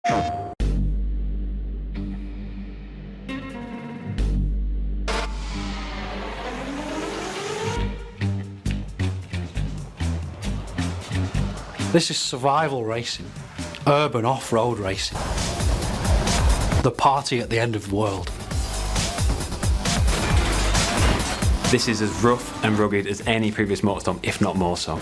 This is survival racing, urban off-road racing, the party at the end of the world. This is as rough and rugged as any previous MotorStorm, if not more so.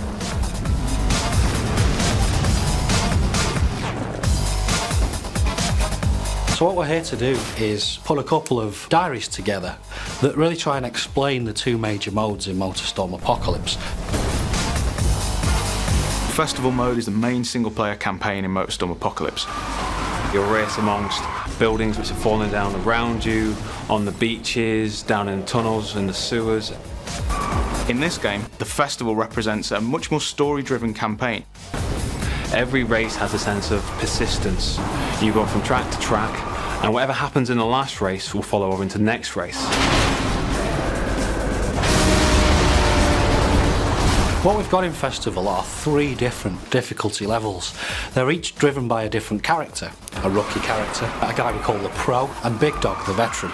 So what we're here to do is put a couple of diaries together that really try and explain the two major modes in MotorStorm Apocalypse. Festival mode is the main single-player campaign in MotorStorm Apocalypse. You'll race amongst buildings which are falling down around you, on the beaches, down in tunnels, in the sewers. In this game, the festival represents a much more story-driven campaign. Every race has a sense of persistence. You go from track to track, and whatever happens in the last race will follow over into the next race. What we've got in Festival are 3 different difficulty levels. They're each driven by a different character. A rookie character, a guy we call the Pro, and Big Dog, the veteran.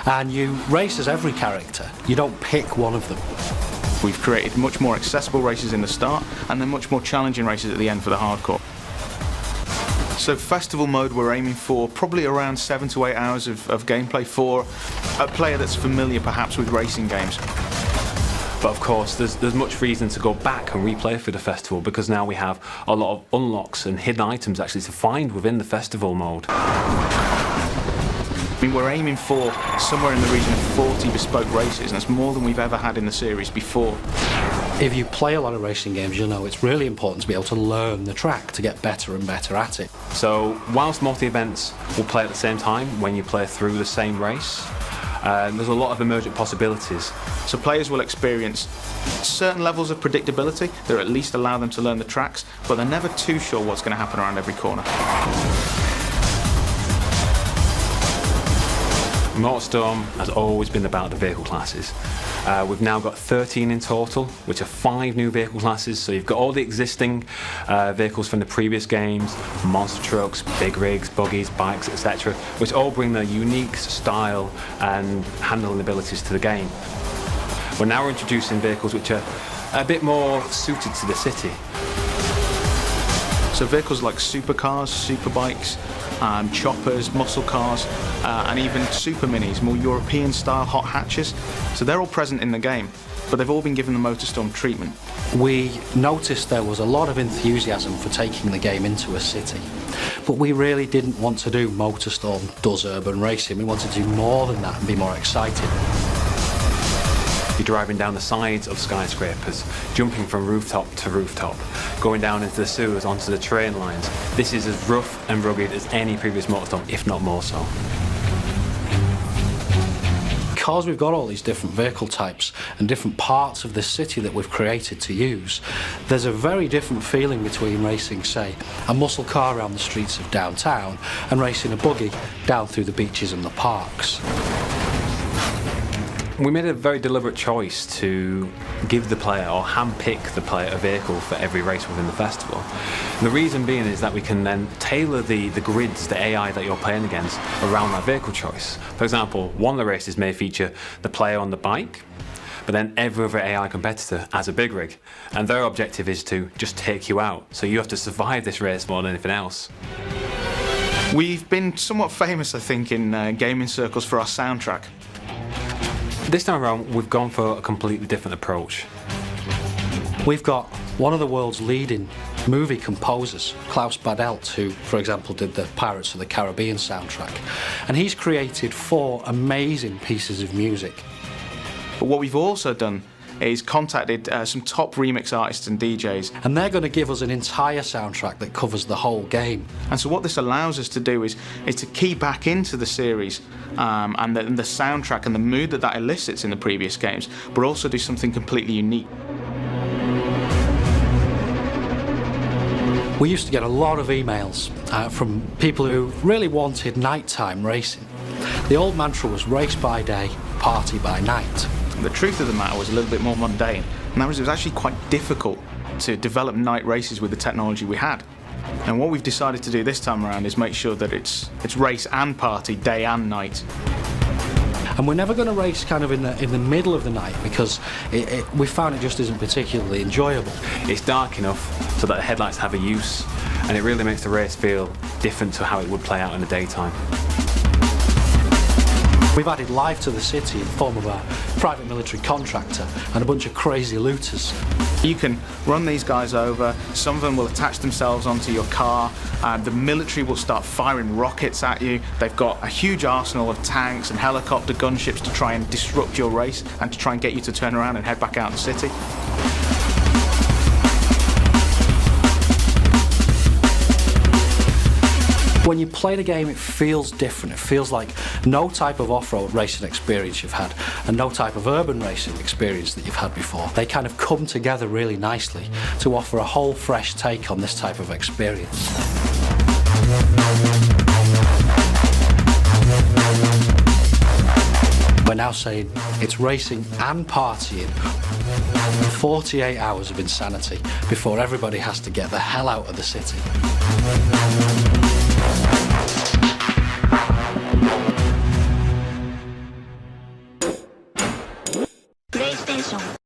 And you race as every character. You don't pick one of them. We've created much more accessible races in the start, and then much more challenging races at the end for the hardcore. So Festival mode, we're aiming for probably around 7 to 8 hours of gameplay for a player that's familiar perhaps with racing games. But of course, there's much reason to go back and replay for the festival, because now we have a lot of unlocks and hidden items actually to find within the festival mode. I mean, we're aiming for somewhere in the region of 40 bespoke races, and that's more than we've ever had in the series before. If you play a lot of racing games, you'll know it's really important to be able to learn the track to get better and better at it. So whilst multi-events will play at the same time when you play through the same race, there's a lot of emergent possibilities. So players will experience certain levels of predictability that at least allow them to learn the tracks, but they're never too sure what's going to happen around every corner. MotorStorm has always been about the vehicle classes. We've now got 13 in total, which are 5 new vehicle classes. So you've got all the existing vehicles from the previous games, monster trucks, big rigs, buggies, bikes, etc., which all bring their unique style and handling abilities to the game. We're now introducing vehicles which are a bit more suited to the city. So vehicles like supercars, superbikes, choppers, muscle cars, and even super minis, more European style hot hatches. So they're all present in the game, but they've all been given the MotorStorm treatment. We noticed there was a lot of enthusiasm for taking the game into a city, but we really didn't want to do MotorStorm does urban racing. We wanted to do more than that and be more exciting. You're driving down the sides of skyscrapers, jumping from rooftop to rooftop, going down into the sewers, onto the train lines. This is as rough and rugged as any previous MotorStorm, if not more so. Because we've got all these different vehicle types and different parts of the city that we've created to use, there's a very different feeling between racing, say, a muscle car around the streets of downtown and racing a buggy down through the beaches and the parks. We made a very deliberate choice to give the player, or hand-pick the player, a vehicle for every race within the festival. And the reason being is that we can then tailor the grids, the AI that you're playing against, around that vehicle choice. For example, one of the races may feature the player on the bike, but then every other AI competitor has a big rig, and their objective is to just take you out. So you have to survive this race more than anything else. We've been somewhat famous, I think, in gaming circles for our soundtrack. This time around, we've gone for a completely different approach. We've got one of the world's leading movie composers, Klaus Badelt, who, for example, did the Pirates of the Caribbean soundtrack, and he's created 4 amazing pieces of music. But what we've also done is contacted some top remix artists and DJs. And they're going to give us an entire soundtrack that covers the whole game. And so what this allows us to do is to key back into the series and the soundtrack and the mood that elicits in the previous games, but also do something completely unique. We used to get a lot of emails from people who really wanted nighttime racing. The old mantra was race by day, party by night. The truth of the matter was a little bit more mundane, and that was it was actually quite difficult to develop night races with the technology we had. And what we've decided to do this time around is make sure that it's race and party, day and night. And we're never going to race kind of in the middle of the night, because we found it just isn't particularly enjoyable. It's dark enough so that the headlights have a use, and it really makes the race feel different to how it would play out in the daytime. We've added life to the city in the form of a private military contractor and a bunch of crazy looters. You can run these guys over, some of them will attach themselves onto your car, the military will start firing rockets at you. They've got a huge arsenal of tanks and helicopter gunships to try and disrupt your race and to try and get you to turn around and head back out in the city. When you play the game, it feels different. It feels like no type of off-road racing experience you've had and no type of urban racing experience that you've had before. They kind of come together really nicely to offer a whole fresh take on this type of experience. We're now saying it's racing and partying. 48 hours of insanity before everybody has to get the hell out of the city. PlayStation